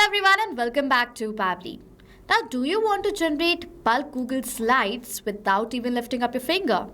everyone and welcome back to Pabbly. Now, do you want to generate bulk Google Slides without even lifting up your finger?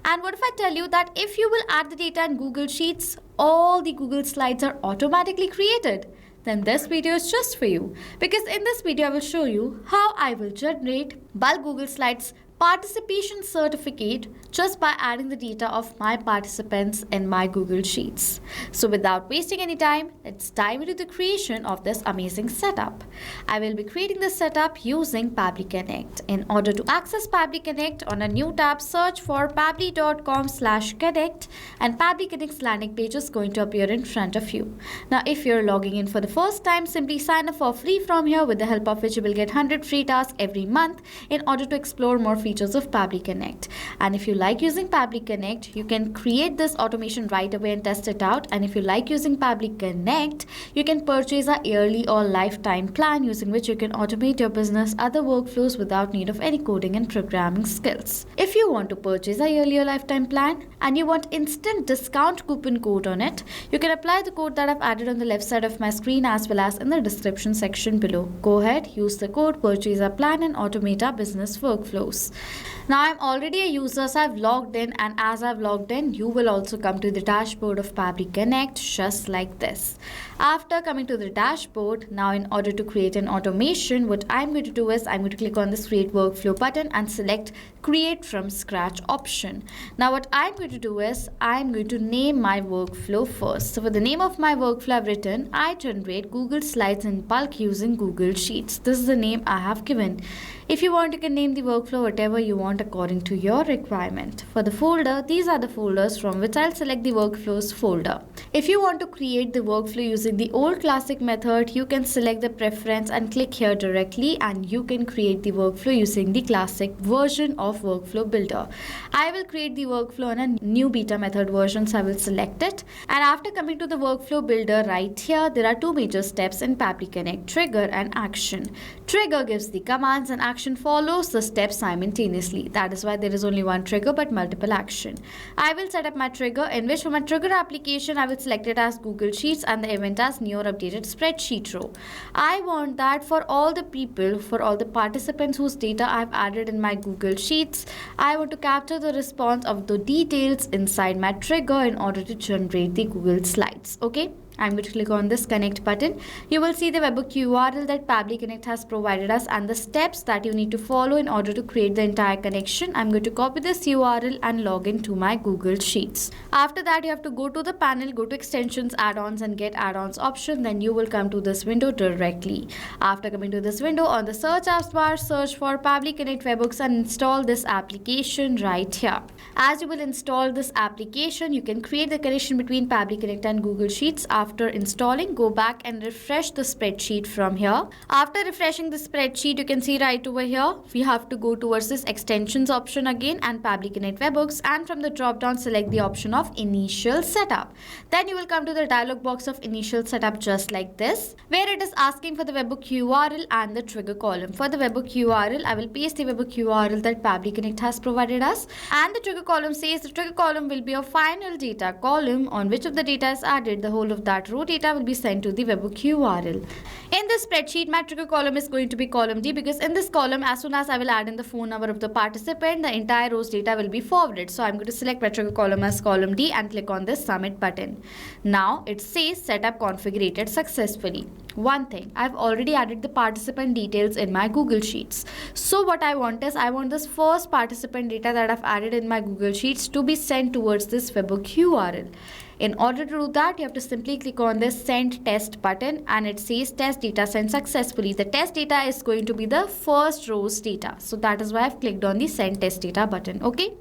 And what if I tell you that if you will add the data in Google Sheets, all the Google Slides are automatically created? Then this video is just for you, because in this video I will show you how I will generate bulk Google Slides participation certificate just by adding the data of my participants in my Google Sheets. So without wasting any time, let's dive into the creation of this amazing setup. I will be creating this setup using Pabbly Connect. In order to access Pabbly Connect, on a new tab, search for pabbly.com/connect and Pabbly Connect's landing page is going to appear in front of you. Now, if you're logging in for the first time, simply sign up for free from here, with the help of which you will get 100 free tasks every month in order to explore more features of Pabbly Connect. And if you like using Pabbly Connect, you can create this automation right away and test it out. And if you like using Pabbly Connect, you can purchase a yearly or lifetime plan using which you can automate your business other workflows without need of any coding and programming skills. If you want to purchase a yearly or lifetime plan and you want instant discount coupon code on it, you can apply the code that I've added on the left side of my screen as well as in the description section below. Go ahead, use the code, purchase a plan and automate our business workflows. Now I'm already a user, so I've logged in, and as I've logged in, you will also come to the dashboard of Pabbly Connect just like this. After coming to the dashboard, now in order to create an automation, what I'm going to do is I'm going to click on this create workflow button and select create from scratch option. Now what I'm going to do is I'm going to name my workflow first. So for the name of my workflow, I've written I generate Google Slides in bulk using Google Sheets. This is the name I have given. If you want, you can name the workflow whatever you want according to your requirement. For the folder, these are the folders from which I'll select the workflows folder. If you want to create the workflow using the old classic method, you can select the preference and click here directly, and you can create the workflow using the classic version of workflow builder. I will create the workflow in a new beta method version, so I will select it. And after coming to the workflow builder right here, there are two major steps in Pabbly Connect: trigger and action. Trigger gives the commands and action follows the steps simultaneously. That is why there is only one trigger but multiple action. I will set up my trigger, in which for my trigger application I will select it as Google Sheets and the event as new or updated spreadsheet row. I want that for all the people, for all the participants whose data I've added in my Google Sheets, I want to capture the response of the details inside my trigger in order to generate the Google Slides. Okay, I'm going to click on this connect button. You will see the webhook URL that Pabbly Connect has provided us and the steps that you need to follow in order to create the entire connection. I'm going to copy this URL and log into my Google Sheets. After that, you have to go to the panel, go to extensions, add-ons and get add-ons option. Then you will come to this window directly. After coming to this window, on the search apps bar, search for Pabbly Connect webhooks and install this application right here. As you will install this application, you can create the connection between Pabbly Connect and Google Sheets. After installing, go back and refresh the spreadsheet from here. After refreshing the spreadsheet, you can see right over here, we have to go towards this extensions option again and Pabbly Connect webhooks, and from the drop down select the option of initial setup. Then you will come to the dialog box of initial setup just like this, where it is asking for the webhook URL and the trigger column. For the webhook URL, I will paste the webhook URL that Pabbly Connect has provided us, and the trigger column says the trigger column will be a final data column on which of the data is added. The whole of that row data will be sent to the webhook URL. In this spreadsheet, my trigger column is going to be column D, because in this column, as soon as I will add in the phone number of the participant, the entire row's data will be forwarded. So I'm going to select my trigger column as column D and click on this submit button. Now it says setup configured successfully. One thing, I've already added the participant details in my Google Sheets. So what I want is, I want this first participant data that I've added in my Google Sheets to be sent towards this webhook URL. In order to do that, you have to simply click on this send test button, and it says test data sent successfully. The test data is going to be the first row's data. So that is why I've clicked on the send test data button. Okay.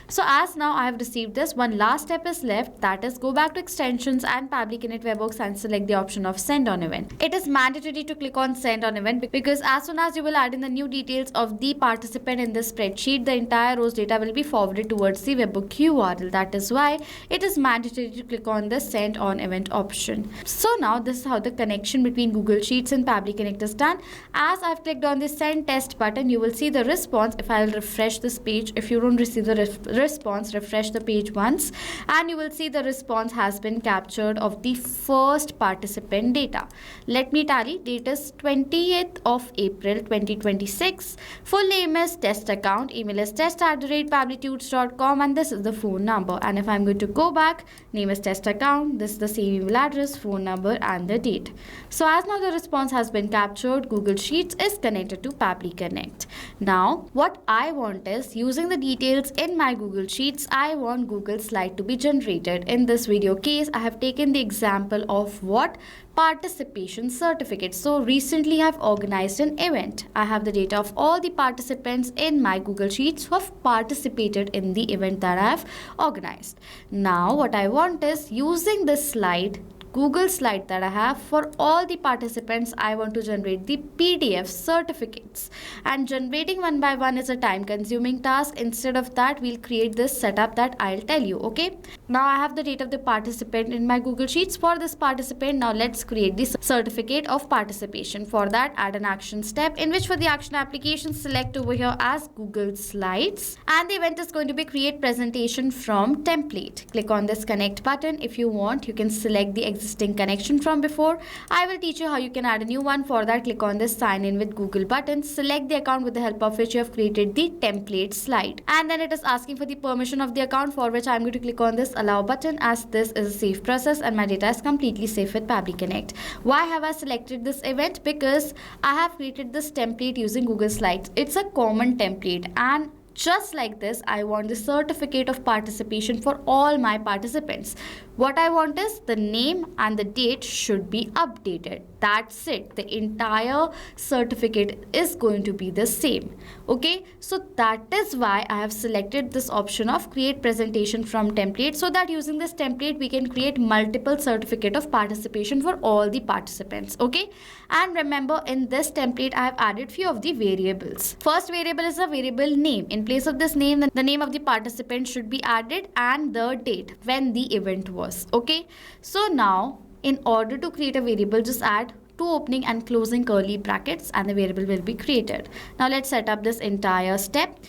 So as now I have received this, one last step is left, that is go back to extensions and Pabbly Connect webhooks and select the option of send on event. It is mandatory to click on send on event, because as soon as you will add in the new details of the participant in the spreadsheet, the entire row's data will be forwarded towards the webhook URL. That is why it is mandatory to click on the send on event option. So now this is how the connection between Google Sheets and Pabbly Connect is done. As I've clicked on the send test button, you will see the response. If I will refresh this page, if you don't receive the response. Refresh the page once and you will see the response has been captured of the first participant data. Let me tally. Date is 20th of April 2026. Full name is test account. Email is test@pabblytudes.com and this is the phone number. And if I'm going to go back, name is test account. This is the same email address, phone number and the date. So as now the response has been captured, Google Sheets is connected to Pabbly Connect. Now what I want is, using the details in my Google Sheets, I want Google slide to be generated. In this video case, I have taken the example of what? Participation certificate. So recently I have organized an event. I have the data of all the participants in my Google Sheets who have participated in the event that I have organized. Now what I want is, using this slide, Google slide that I have for all the participants, I want to generate the PDF certificates, and generating one by one is a time consuming task. Instead of that, we'll create this setup that I'll tell you. Okay, now I have the data of the participant in my Google Sheets. For this participant, now let's create the certificate of participation. For that, add an action step, in which for the action application, select over here as Google Slides, and the event is going to be create presentation from template. Click on this connect button. If you want, you can select the existing connection from before. I will teach you how you can add a new one. For that, click on this sign in with Google button. Select the account with the help of which you have created the template slide, and then it is asking for the permission of the account, for which I am going to click on this allow button, as this is a safe process and my data is completely safe with Pabbly Connect. Why have I selected this event? Because I have created this template using Google Slides. It's a common template, and just like this, I want the certificate of participation for all my participants. What I want is, the name and the date should be updated. That's it. The entire certificate is going to be the same. Okay, so that is why I have selected this option of create presentation from template, so that using this template we can create multiple certificate of participation for all the participants. Okay, and remember, in this template I have added few of the variables. First variable is a variable name. In place of this name, the name of the participant should be added and the date when the event was. Okay, so now in order to create a variable, just add two opening and closing curly brackets and the variable will be created. Now let's set up this entire step.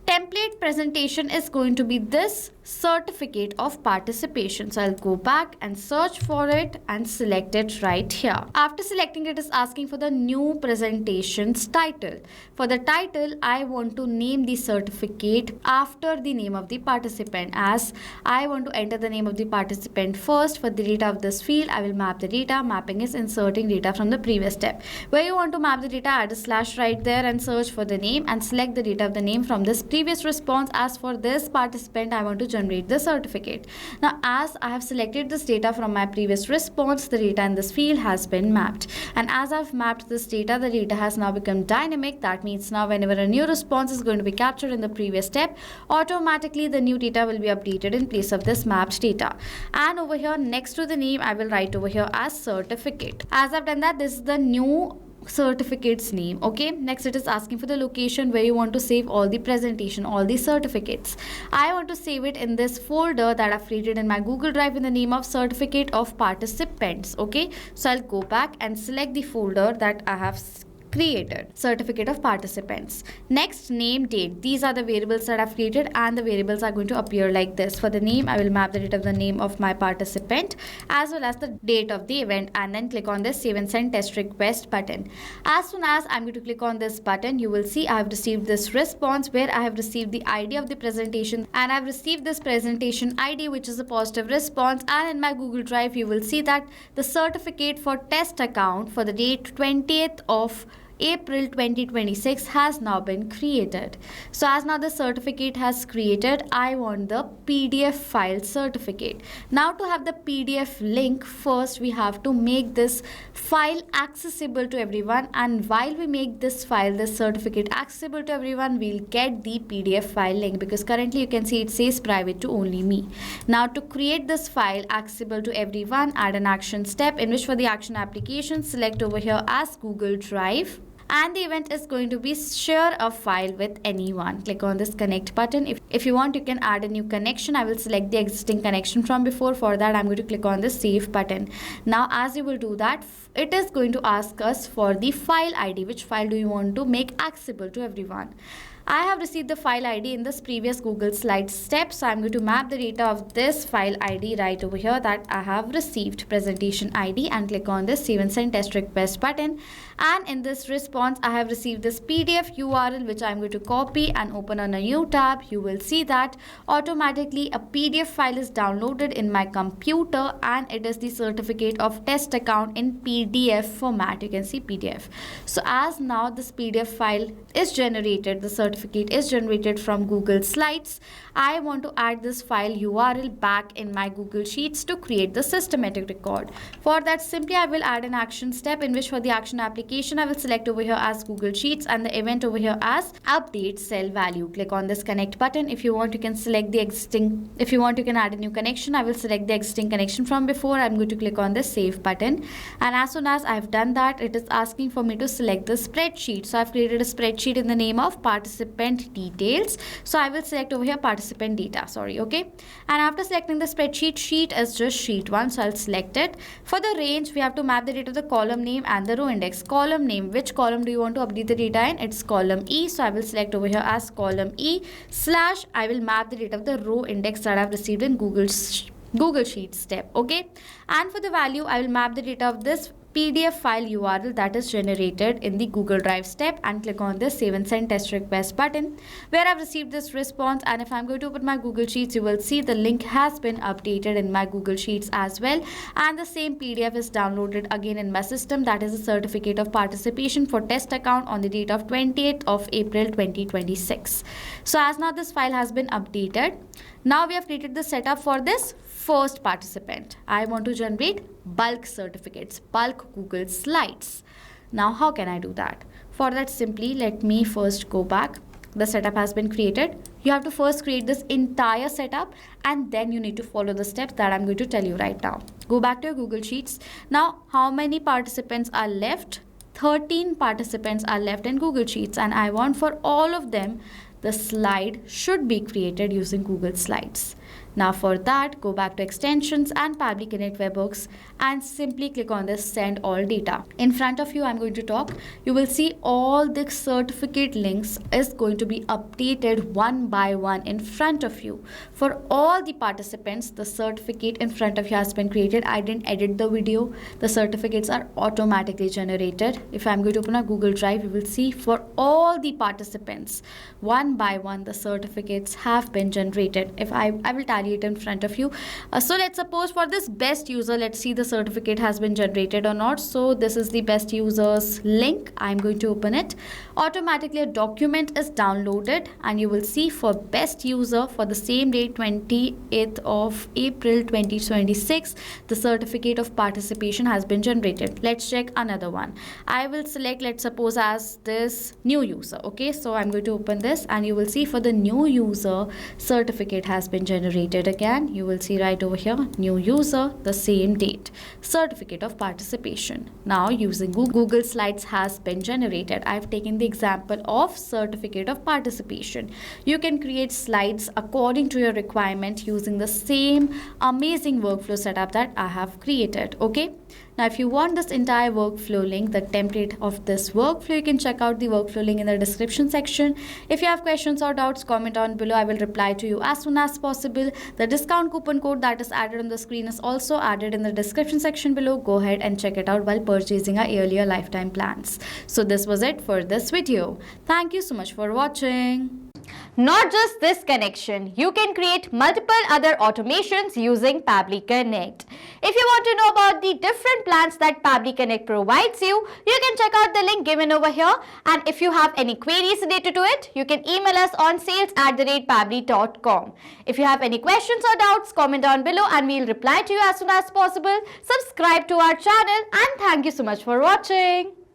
Template presentation is going to be this certificate of participation. So I'll go back and search for it and select it right here. After selecting it, is asking for the new presentation's title. For the title, I want to name the certificate after the name of the participant, as I want to enter the name of the participant first. For the data of this field, I will map the data. Mapping is inserting data from the previous step. Where you want to map the data, add a slash right there and search for the name and select the data of the name from this previous response. As for this participant, I want to generate the certificate. Now as I have selected this data from my previous response, the data in this field has been mapped, and as I've mapped this data, the data has now become dynamic. That means now whenever a new response is going to be captured in the previous step, automatically the new data will be updated in place of this mapped data. And over here next to the name, I will write over here as certificate. As I've done that, this is the new certificate's name. Okay, next it is asking for the location where you want to save all the presentation, all the certificates. I want to save it in this folder that I've created in my Google Drive in the name of certificate of participants. Okay, so I'll go back and select the folder that I have created, certificate of participants. Next, name, date. These are the variables that I've created, and the variables are going to appear like this. For the name, I will map the data of the name of my participant as well as the date of the event, and then click on this save and send test request button. As soon as I'm going to click on this button, you will see I have received this response where I have received the ID of the presentation, and I've received this presentation ID, which is a positive response. And in my Google Drive, you will see that the certificate for test account for the date 20th of April 2026 has now been created. So as now the certificate has created, I want the PDF file certificate. Now to have the PDF link, first we have to make this file accessible to everyone, and while we make this file, this certificate accessible to everyone, we'll get the PDF file link, because currently you can see it says private to only me. Now to create this file accessible to everyone, add an action step, in which for the action application, select over here as Google Drive, and the event is going to be share a file with anyone. Click on this connect button. If you want, you can add a new connection. I will select the existing connection from before. For that, I'm going to click on the save button. Now as you will do that, it is going to ask us for the file ID. Which file do you want to make accessible to everyone? I have received the file ID in this previous Google Slides step. So I'm going to map the data of this file ID right over here that I have received, presentation ID, and click on this save and send test request button. And in this response, I have received this PDF URL, which I'm going to copy and open on a new tab. You will see that automatically a PDF file is downloaded in my computer, and it is the certificate of test account in PDF format. You can see PDF. So as now this PDF file is generated, the certificate is generated from Google Slides, I want to add this file URL back in my Google Sheets to create the systematic record. For that, simply I will add an action step, in which for the action application I will select over here as Google Sheets and the event over here as update cell value. Click on this connect button. If you want, you can select the existing, if you want, you can add a new connection. I will select the existing connection from before. I'm going to click on the save button, and as soon as I've done that, it is asking for me to select the spreadsheet. So I've created a spreadsheet in the name of participant details. So I will select over here participant data, okay, and after selecting the spreadsheet, sheet is just sheet 1, so I'll select it. For the range, we have to map the data to the column name and the row index. Column name, which column do you want to update the data in? It's column E, so I will select over here as column E / I will map the data of the row index that I've received in Google Sheets step, okay. And for the value, I will map the data of this PDF file URL that is generated in the Google Drive step, and click on this save and send test request button, where I've received this response. And if I'm going to open my Google Sheets, you will see the link has been updated in my Google Sheets as well, and the same PDF is downloaded again in my system. That is a certificate of participation for test account on the date of 28th of April 2026. So as now this file has been updated, now we have created the setup for this first participant. I want to generate bulk certificates, bulk Google Slides. Now how can I do that? For that, simply let me first go back. The setup has been created. You have to first create this entire setup, and then you need to follow the steps that I'm going to tell you right now. Go back to your Google Sheets. Now, how many participants are left? 13 participants are left in Google Sheets, and I want for all of them the slide should be created using Google Slides. Now for that, go back to extensions and Pabbly Connect webhooks and simply click on this send all data. In front of you, I'm going to talk. You will see all the certificate links is going to be updated one by one in front of you. For all the participants, the certificate in front of you has been created. I didn't edit the video. The certificates are automatically generated. If I'm going to open a Google Drive, you will see for all the participants, one by one, the certificates have been generated. If I will tally it in front of you. So let's suppose for this best user, let's see the certificate has been generated or not. So this is the best users link. I'm going to open it. Automatically a document is downloaded, and you will see for best user for the same day, 28th of April 2026, the certificate of participation has been generated. Let's check another one. I will select, let's suppose, as this new user. Okay, so I'm going to open this, and you will see for the new user, certificate has been generated. Again, you will see right over here, new user, the same date, certificate of participation. Now using Google Slides has been generated. I've taken the example of certificate of participation. You can create slides according to your requirement using the same amazing workflow setup that I have created. Okay. Now, if you want this entire workflow link, the template of this workflow, you can check out the workflow link in the description section. If you have questions or doubts, comment on below. I will reply to you as soon as possible. The discount coupon code that is added on the screen is also added in the description section below. Go ahead and check it out while purchasing our earlier lifetime plans. So this was it for this video. Thank you so much for watching. Not just this connection, you can create multiple other automations using Pabbly Connect. If you want to know about the different plans that Pabbly Connect provides you, you can check out the link given over here. And if you have any queries related to it, you can email us on sales@pabbly.com. If you have any questions or doubts, comment down below and we'll reply to you as soon as possible. Subscribe to our channel, and thank you so much for watching.